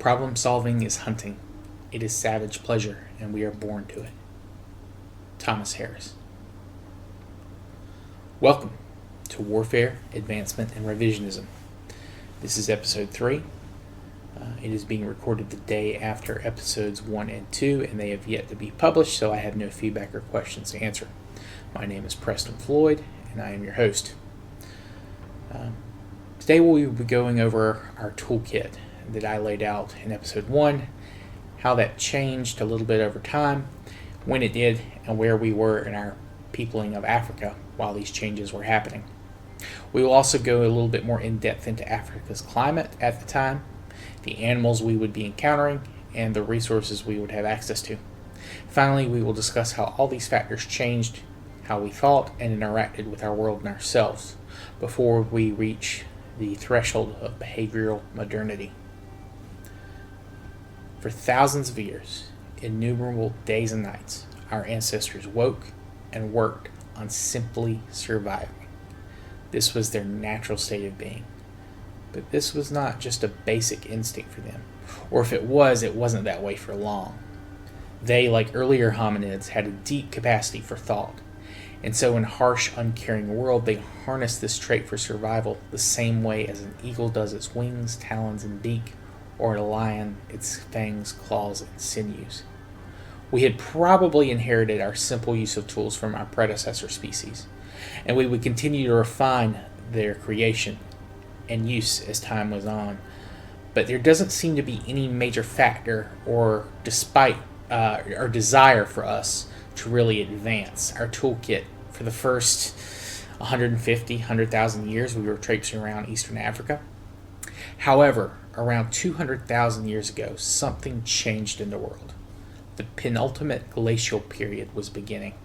Problem solving is hunting. It is savage pleasure, and we are born to it. Thomas Harris. Welcome to Warfare, Advancement, and Revisionism. This is episode 3. It is being recorded the day after episodes 1 and 2, and they have yet to be published, so I have no feedback or questions to answer. My name is Preston Floyd, and I am your host. Today we will be going over our toolkit that I laid out in episode 1, how that changed a little bit over time, when it did, and where we were in our peopling of Africa while these changes were happening. We will also go a little bit more in depth into Africa's climate at the time, the animals we would be encountering, and the resources we would have access to. Finally, we will discuss how all these factors changed how we thought and interacted with our world and ourselves before we reach the threshold of behavioral modernity. For thousands of years, innumerable days and nights, our ancestors woke and worked on simply surviving. This was their natural state of being. But this was not just a basic instinct for them, or if it was, it wasn't that way for long. They, like earlier hominids, had a deep capacity for thought, and so in a harsh, uncaring world, they harnessed this trait for survival the same way as an eagle does its wings, talons, and beak, or a lion its fangs, claws, and sinews. We had probably inherited our simple use of tools from our predecessor species, and we would continue to refine their creation and use as time was on. But there doesn't seem to be any major factor or desire for us to really advance our toolkit. For the first 100,000 years, we were traipsing around Eastern Africa. However, around 200,000 years ago, something changed in the world. The Penultimate Glacial Period was beginning.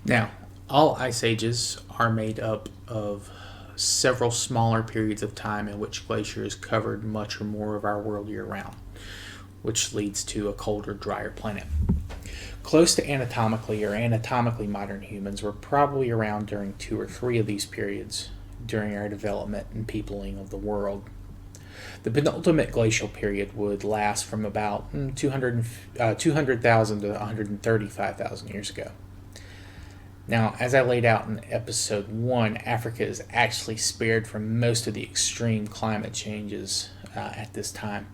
Now, all ice ages are made up of several smaller periods of time in which glaciers covered much or more of our world year-round, which leads to a colder, drier planet. Close to anatomically modern humans were probably around during 2 or 3 of these periods during our development and peopling of the world. The penultimate glacial period would last from about 200,000 to 135,000 years ago. Now, as I laid out in episode 1, Africa is actually spared from most of the extreme climate changes at this time,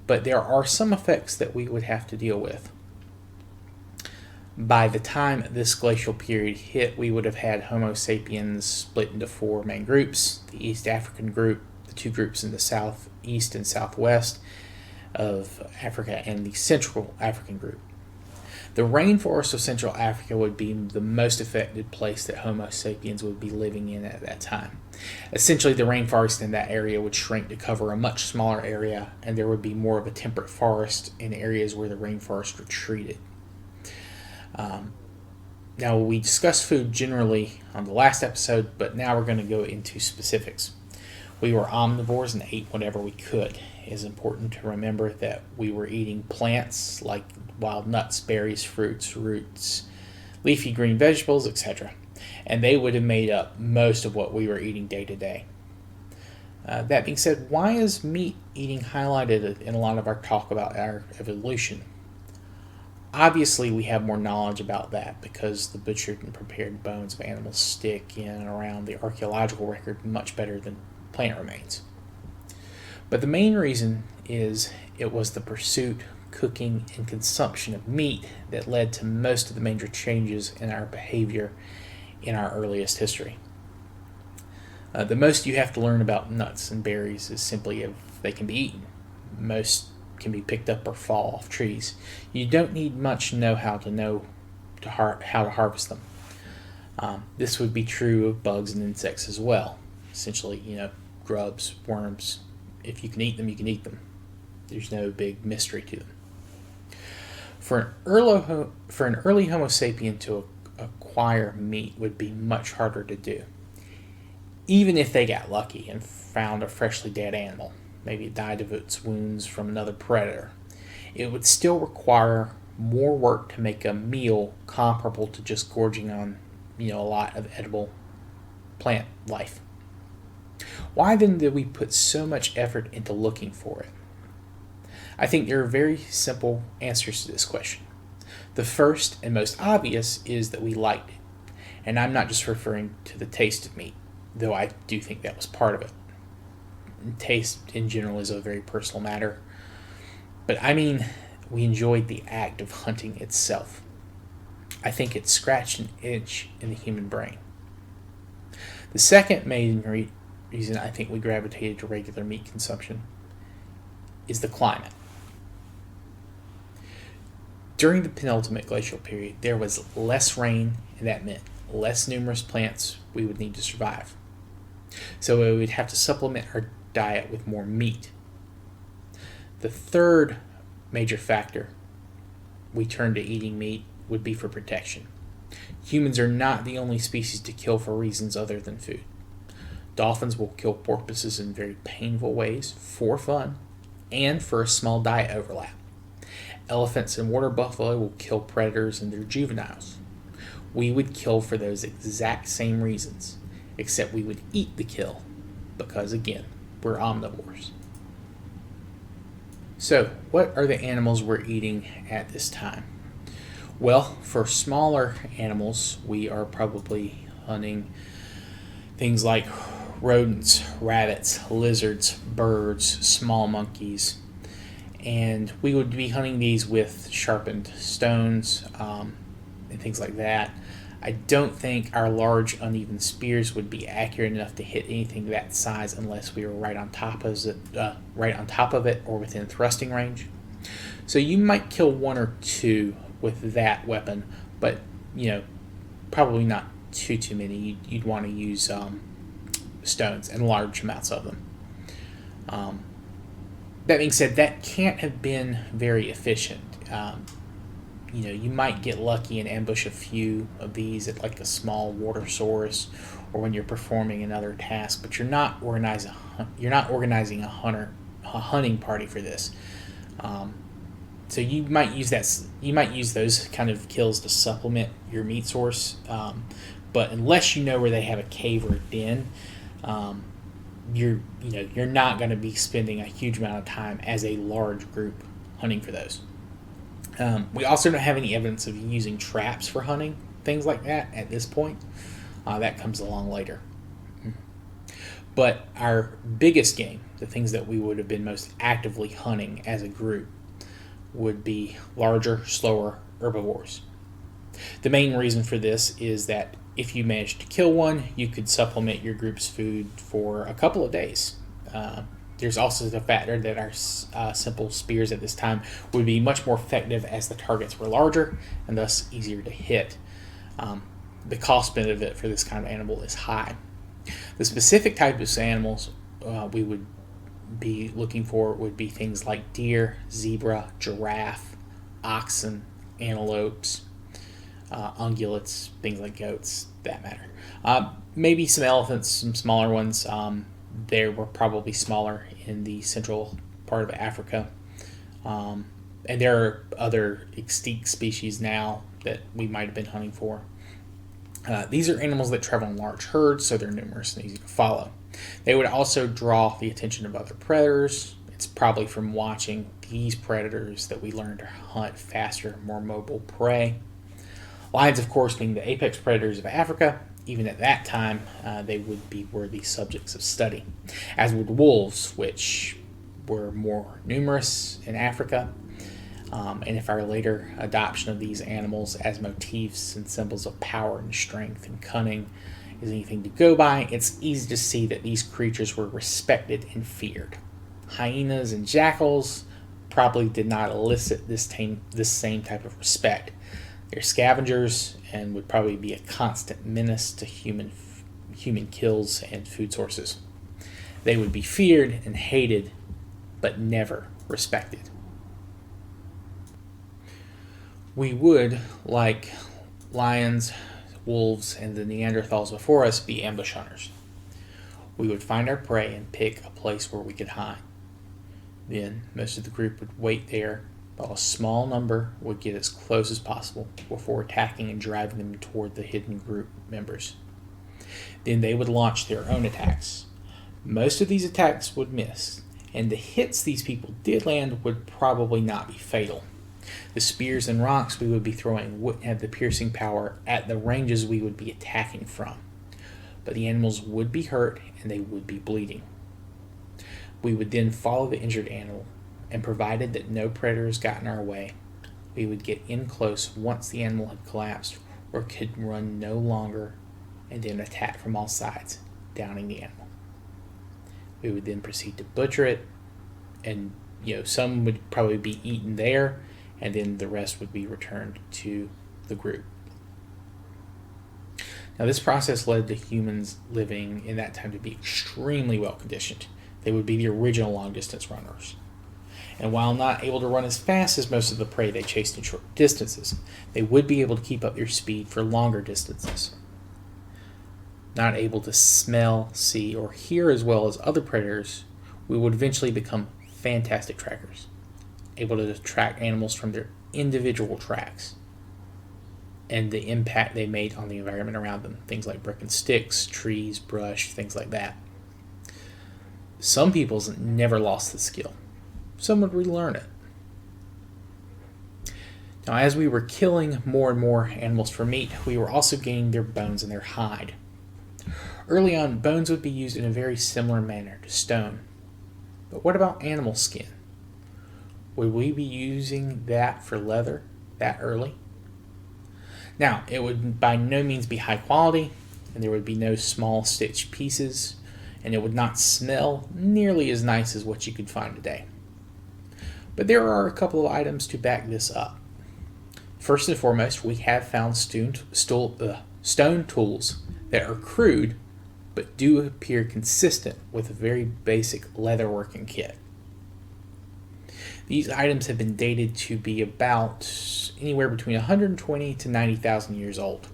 but there are some effects that we would have to deal with. By the time this glacial period hit, we would have had Homo sapiens split into 4 main groups: the East African group, the 2 groups in the southeast and southwest of Africa, and the Central African group. The rainforest of Central Africa would be the most affected place that Homo sapiens would be living in at that time. Essentially, the rainforest in that area would shrink to cover a much smaller area, and there would be more of a temperate forest in areas where the rainforest retreated. Now, we discussed food generally on the last episode, but now we're going to go into specifics. We were omnivores and ate whatever we could. It is important to remember that we were eating plants like wild nuts, berries, fruits, roots, leafy green vegetables, etc. And they would have made up most of what we were eating day to day. That being said, why is meat eating highlighted in a lot of our talk about our evolution? Obviously, we have more knowledge about that because the butchered and prepared bones of animals stick in and around the archaeological record much better than plant remains. But the main reason is it was the pursuit, cooking, and consumption of meat that led to most of the major changes in our behavior in our earliest history. The most you have to learn about nuts and berries is simply if they can be eaten. Most can be picked up or fall off trees. You don't need much know-how to how to harvest them. This would be true of bugs and insects as well. Essentially, grubs, worms. If you can eat them, you can eat them. There's no big mystery to them. For an early Homo sapien to acquire meat would be much harder to do. Even if they got lucky and found a freshly dead animal, maybe it died of its wounds from another predator, it would still require more work to make a meal comparable to just gorging on, a lot of edible plant life. Why then did we put so much effort into looking for it? I think there are very simple answers to this question. The first and most obvious is that we liked it. And I'm not just referring to the taste of meat, though I do think that was part of it. And taste in general is a very personal matter. But I mean, we enjoyed the act of hunting itself. I think it scratched an itch in the human brain. The second main reason I think we gravitated to regular meat consumption is the climate. During the Penultimate Glacial Period, there was less rain, and that meant less numerous plants we would need to survive. So we would have to supplement our diet with more meat. The third major factor we turned to eating meat would be for protection. Humans are not the only species to kill for reasons other than food. Dolphins will kill porpoises in very painful ways for fun and for a small diet overlap. Elephants and water buffalo will kill predators and their juveniles. We would kill for those exact same reasons, except we would eat the kill because, again, we're omnivores. So, what are the animals we're eating at this time? Well, for smaller animals, we are probably hunting things like rodents, rabbits, lizards, birds, small monkeys, and we would be hunting these with sharpened stones and things like that. I don't think our large uneven spears would be accurate enough to hit anything that size unless we were right on top of it or within thrusting range. So you might kill one or two with that weapon, but probably not too many. You'd want to use stones and large amounts of them. That being said, that can't have been very efficient. You might get lucky and ambush a few of these at like a small water source or when you're performing another task, but you're not organizing a hunting party for this. So you might use those kind of kills to supplement your meat source, but unless you know where they have a cave or a den, you're not going to be spending a huge amount of time as a large group hunting for those. We also don't have any evidence of using traps for hunting, things like that at this point. That comes along later. But our biggest game, the things that we would have been most actively hunting as a group, would be larger, slower herbivores. The main reason for this is that if you managed to kill one, you could supplement your group's food for a couple of days. There's also the factor that our simple spears at this time would be much more effective as the targets were larger and thus easier to hit. The cost benefit for this kind of animal is high. The specific types of animals we would be looking for would be things like deer, zebra, giraffe, oxen, antelopes, ungulates, things like goats, that matter. Maybe some elephants, some smaller ones. They were probably smaller in the central part of Africa. And there are other extinct species now that we might have been hunting for. These are animals that travel in large herds, so they're numerous and easy to follow. They would also draw the attention of other predators. It's probably from watching these predators that we learn to hunt faster, more mobile prey. Lions, of course, being the apex predators of Africa. Even at that time, they would be worthy subjects of study, as would wolves, which were more numerous in Africa. And if our later adoption of these animals as motifs and symbols of power and strength and cunning is anything to go by, it's easy to see that these creatures were respected and feared. Hyenas and jackals probably did not elicit this same type of respect. They're scavengers and would probably be a constant menace to human kills and food sources. They would be feared and hated, but never respected. We would, like lions, wolves, and the Neanderthals before us, be ambush hunters. We would find our prey and pick a place where we could hide. Then most of the group would wait there, while a small number would get as close as possible before attacking and driving them toward the hidden group members. Then they would launch their own attacks. Most of these attacks would miss, and the hits these people did land would probably not be fatal. The spears and rocks we would be throwing wouldn't have the piercing power at the ranges we would be attacking from, but the animals would be hurt and they would be bleeding. We would then follow the injured animal, and provided that no predators got in our way, we would get in close once the animal had collapsed or could run no longer, and then attack from all sides, downing the animal. We would then proceed to butcher it, and some would probably be eaten there, and then the rest would be returned to the group. Now, this process led to humans living in that time to be extremely well conditioned. They would be the original long distance runners. And while not able to run as fast as most of the prey they chased in short distances, they would be able to keep up their speed for longer distances. Not able to smell, see, or hear as well as other predators, we would eventually become fantastic trackers, able to track animals from their individual tracks and the impact they made on the environment around them, things like broken sticks, trees, brush, things like that. Some peoples never lost the skill. Some would relearn it. Now, as we were killing more and more animals for meat, we were also gaining their bones and their hide. Early on, bones would be used in a very similar manner to stone. But what about animal skin? Would we be using that for leather that early? Now, it would by no means be high quality, and there would be no small stitched pieces, and it would not smell nearly as nice as what you could find today. But there are a couple of items to back this up. First and foremost, we have found stone tools that are crude but do appear consistent with a very basic leatherworking kit. These items have been dated to be about anywhere between 120 to 90,000 years old.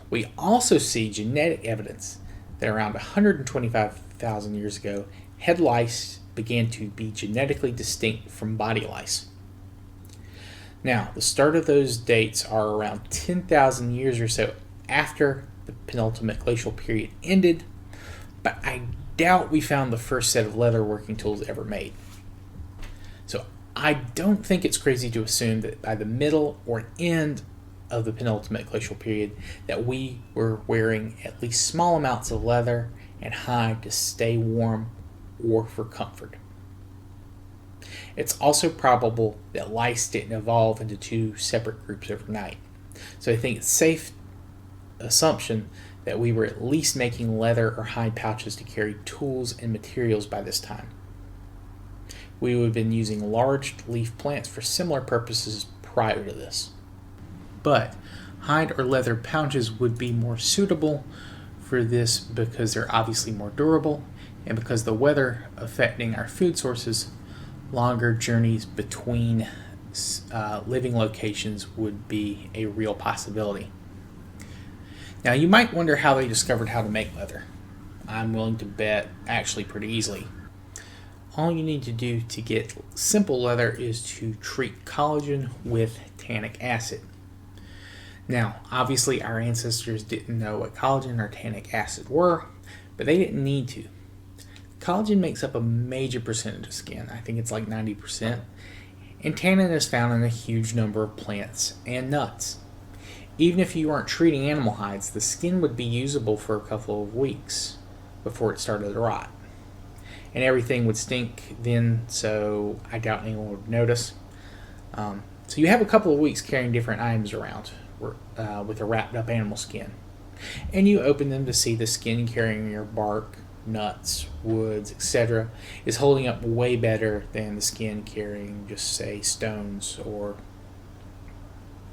We also see genetic evidence that around 125,000 years ago, head lice began to be genetically distinct from body lice. Now, the start of those dates are around 10,000 years or so after the Penultimate Glacial Period ended, but I doubt we found the first set of leatherworking tools ever made. So I don't think it's crazy to assume that by the middle or end of the Penultimate Glacial Period that we were wearing at least small amounts of leather and hide to stay warm or for comfort. It's also probable that lice didn't evolve into two separate groups overnight. So I think it's safe assumption that we were at least making leather or hide pouches to carry tools and materials by this time. We would have been using large leaf plants for similar purposes prior to this. But hide or leather pouches would be more suitable for this because they're obviously more durable, and because the weather affecting our food sources, longer journeys between living locations would be a real possibility. Now, you might wonder how they discovered how to make leather. I'm willing to bet actually pretty easily. All you need to do to get simple leather is to treat collagen with tannic acid. Now, obviously our ancestors didn't know what collagen or tannic acid were, but they didn't need to. Collagen makes up a major percentage of skin. I think it's like 90%. And tannin is found in a huge number of plants and nuts. Even if you weren't treating animal hides, the skin would be usable for a couple of weeks before it started to rot. And everything would stink then, so I doubt anyone would notice. So you have a couple of weeks carrying different items around with a wrapped up animal skin. And you open them to see the skin carrying your bark, nuts, woods, etc. is holding up way better than the skin carrying just say stones or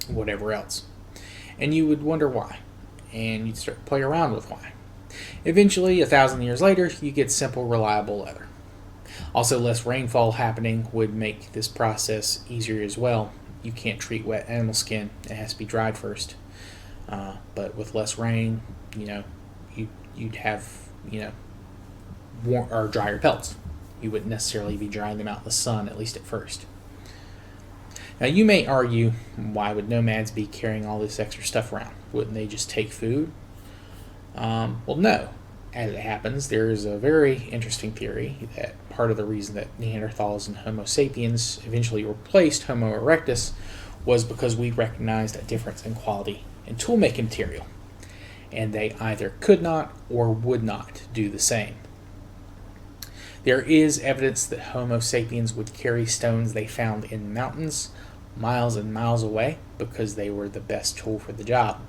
whatever else. And you would wonder why, and you'd start to play around with why. Eventually, 1,000 years later, you get simple, reliable leather. Also, less rainfall happening would make this process easier as well. You can't treat wet animal skin; it has to be dried first. But with less rain, you'd have warm or drier pelts. You wouldn't necessarily be drying them out in the sun, at least at first. Now, you may argue, why would nomads be carrying all this extra stuff around? Wouldn't they just take food? Well, no. as it happens, there is a very interesting theory that part of the reason that Neanderthals and Homo sapiens eventually replaced Homo erectus was because we recognized a difference in quality in tool-making material, and they either could not or would not do the same. There is evidence that Homo sapiens would carry stones they found in mountains miles and miles away because they were the best tool for the job.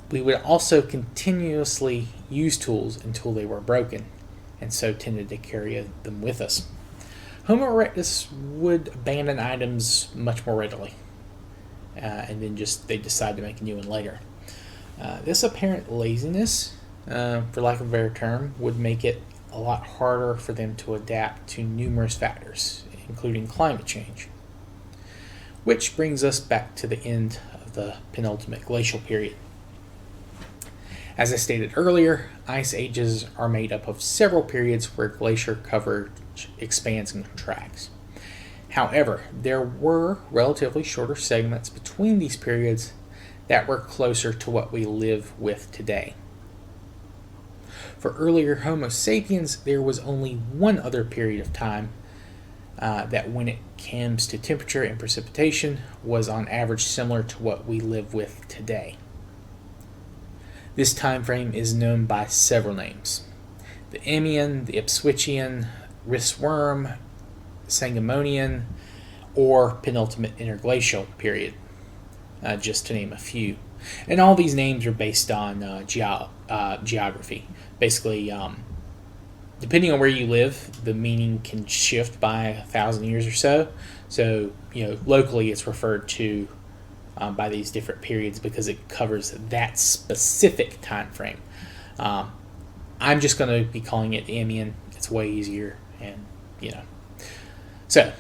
We would also continuously use tools until they were broken, and so tended to carry them with us. Homo erectus would abandon items much more readily, and then they decide to make a new one later. This apparent laziness, for lack of a better term, would make it a lot harder for them to adapt to numerous factors, including climate change. Which brings us back to the end of the Penultimate Glacial Period. As I stated earlier, ice ages are made up of several periods where glacier coverage expands and contracts. However, there were relatively shorter segments between these periods that were closer to what we live with today. For earlier Homo sapiens, there was only one other period of time that, when it comes to temperature and precipitation, was on average similar to what we live with today. This time frame is known by several names: the Eemian, the Ipswichian, Rissworm, Sangamonian, or Penultimate Interglacial Period, just to name a few. And all these names are based on geography. Basically, depending on where you live, the meaning can shift by 1,000 years or so. So, locally it's referred to by these different periods because it covers that specific time frame. I'm just going to be calling it Eemian. It's way easier, and So,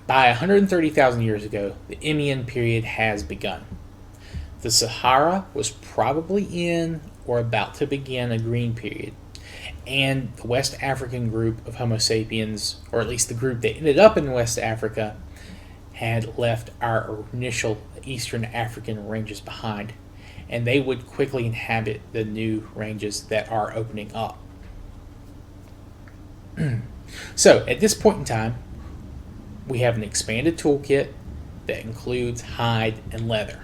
by 130,000 years ago, the Eemian period has begun. The Sahara was probably in or about to begin a green period, and the West African group of Homo sapiens, or at least the group that ended up in West Africa, had left our initial Eastern African ranges behind, and they would quickly inhabit the new ranges that are opening up. So, at this point in time, we have an expanded toolkit that includes hide and leather.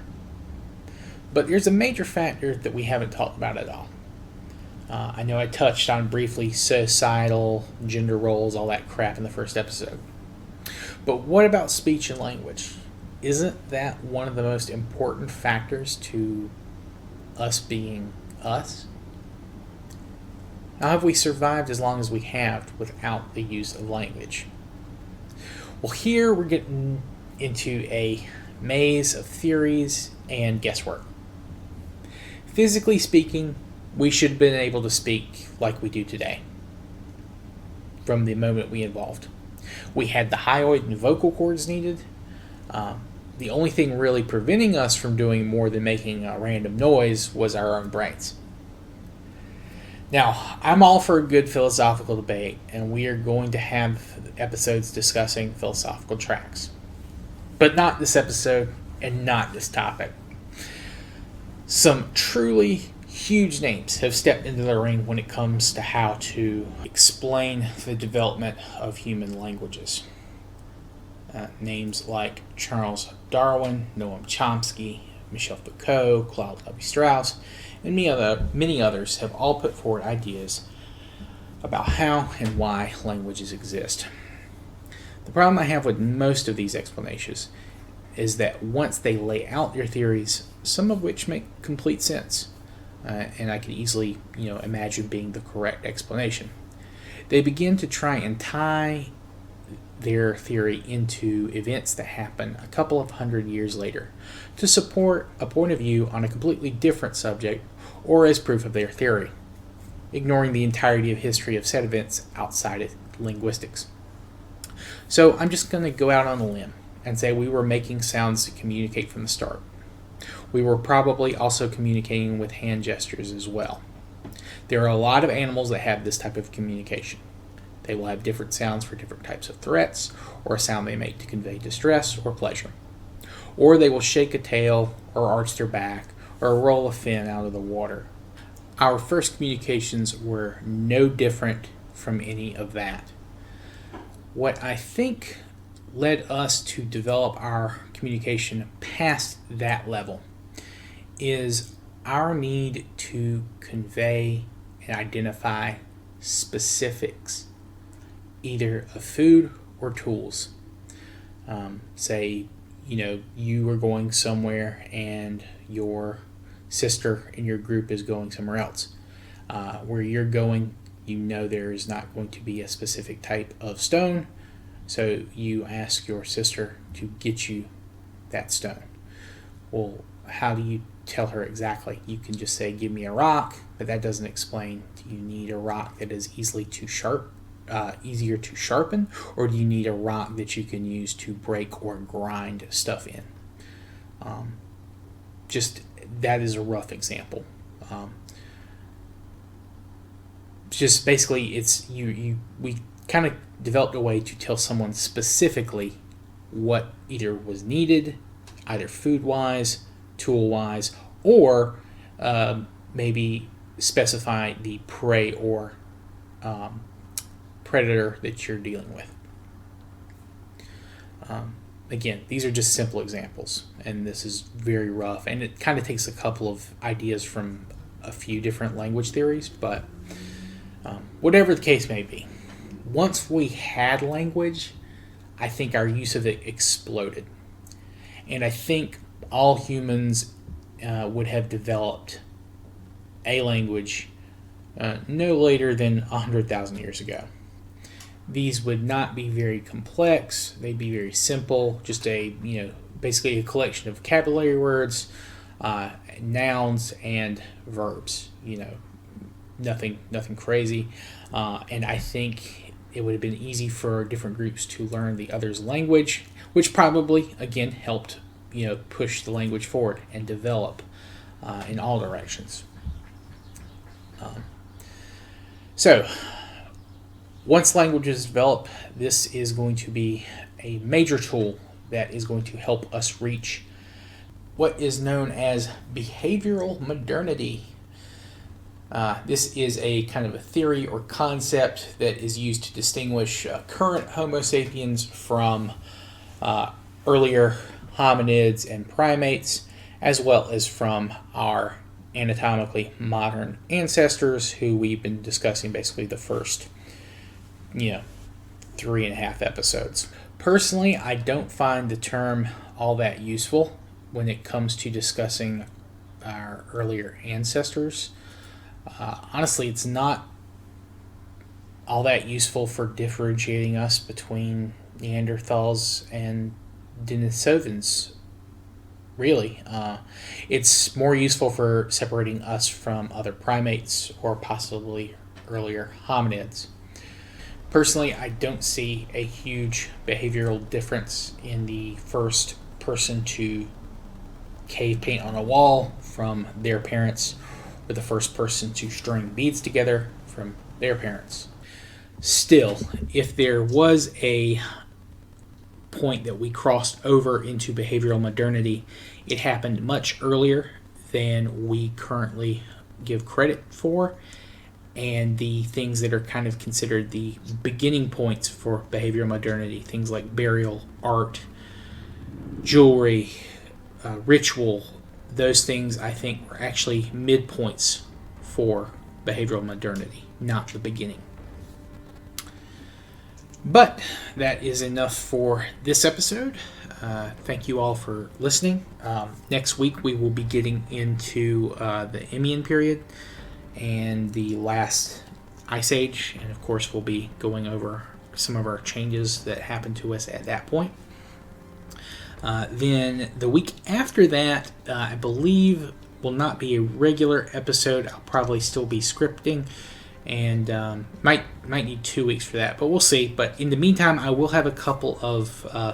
But there's a major factor that we haven't talked about at all. I know I touched on briefly societal, gender roles, all that crap in the first episode. But what about speech and language? Isn't that one of the most important factors to us being us? How have we survived as long as we have without the use of language? Well, here we're getting into a maze of theories and guesswork. Physically speaking, we should have been able to speak like we do today from the moment we evolved. We had the hyoid and vocal cords needed. The only thing really preventing us from doing more than making a random noise was our own brains. Now, I'm all for a good philosophical debate, and we are going to have episodes discussing philosophical tracks. But not this episode, and not this topic. Some truly huge names have stepped into the ring when it comes to how to explain the development of human languages. Names like Charles Darwin, Noam Chomsky, Michel Foucault, Claude Lévi-Strauss, and many others have all put forward ideas about how and why languages exist. The problem I have with most of these explanations is that once they lay out their theories, some of which make complete sense, and I can easily imagine being the correct explanation, they begin to try and tie their theory into events that happen a couple of hundred years later to support a point of view on a completely different subject or as proof of their theory, ignoring the entirety of history of said events outside of linguistics. So I'm just going to go out on a limb and say we were making sounds to communicate from the start. We were probably also communicating with hand gestures as well. There are a lot of animals that have this type of communication. They will have different sounds for different types of threats, or a sound they make to convey distress or pleasure. Or they will shake a tail, or arch their back, or roll a fin out of the water. our first communications were no different from any of that. What I think led us to develop our communication past that level is our need to convey and identify specifics, either of food or tools. Say, you are going somewhere and your sister in your group is going somewhere else. Where you're going, there is not going to be a specific type of stone, so you ask your sister to get you that stone. Well, how do you tell her exactly? You can just say, give me a rock, but that doesn't explain, do you need a rock that is easier to sharpen, or do you need a rock that you can use to break or grind stuff in? Just that is a rough example. Just basically, it's we kind of developed a way to tell someone specifically what either was needed, either food-wise, tool-wise, or maybe specify the prey or predator that you're dealing with. Again, these are just simple examples, and this is very rough, and it kind of takes a couple of ideas from a few different language theories, but whatever the case may be, once we had language, I think our use of it exploded. And I think all humans would have developed a language no later than 100,000 years ago. These would not be very complex. They'd be very simple, just basically a collection of vocabulary words, nouns, and verbs. Nothing crazy. And I think it would have been easy for different groups to learn the other's language, which probably, again, helped push the language forward and develop in all directions. So, once language is developed, this is going to be a major tool that is going to help us reach what is known as behavioral modernity. This is a kind of a theory or concept that is used to distinguish current Homo sapiens from earlier hominids and primates, as well as from our anatomically modern ancestors, who we've been discussing basically the first 3.5 episodes. Personally, I don't find the term all that useful when it comes to discussing our earlier ancestors. Honestly, it's not all that useful for differentiating us between Neanderthals and Denisovans, really. It's more useful for separating us from other primates or possibly earlier hominids. Personally, I don't see a huge behavioral difference in the first person to cave paint on a wall from their parents, or the first person to string beads together from their parents. Still, if there was a point that we crossed over into behavioral modernity, it happened much earlier than we currently give credit for, and the things that are kind of considered the beginning points for behavioral modernity, things like burial, art, jewelry, ritual, those things I think were actually midpoints for behavioral modernity, not the beginning. But that is enough for this episode. Thank you all for listening. Next week we will be getting into the Eemian period and the last ice age, and of course we'll be going over some of our changes that happened to us at that point. Then the week after that, I believe, will not be a regular episode. I'll probably still be scripting, and might need 2 weeks for that, but we'll see. But in the meantime, I will have a couple of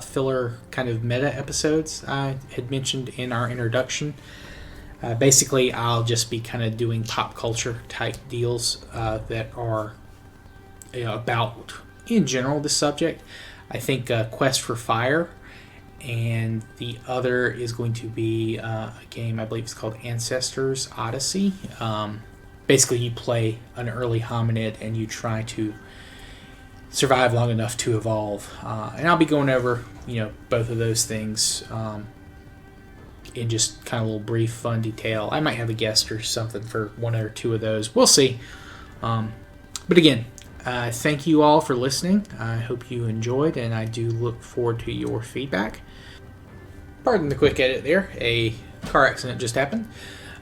filler kind of meta episodes I had mentioned in our introduction. Basically, I'll just be kind of doing pop culture type deals that are about, in general, the subject. I think Quest for Fire, and the other is going to be a game, I believe it's called Ancestors Odyssey. basically you play an early hominid and you try to survive long enough to evolve. And I'll be going over, both of those things in just kind of a little brief, fun detail. I might have a guest or something for one or two of those. We'll see. But again, thank you all for listening. I hope you enjoyed, and I do look forward to your feedback. Pardon the quick edit there. A car accident just happened.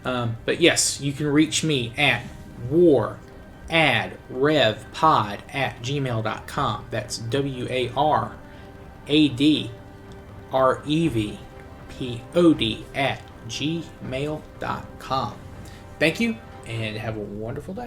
But yes, you can reach me at waradrevpod@gmail.com. That's WARADREVPOD@gmail.com. Thank you, and have a wonderful day.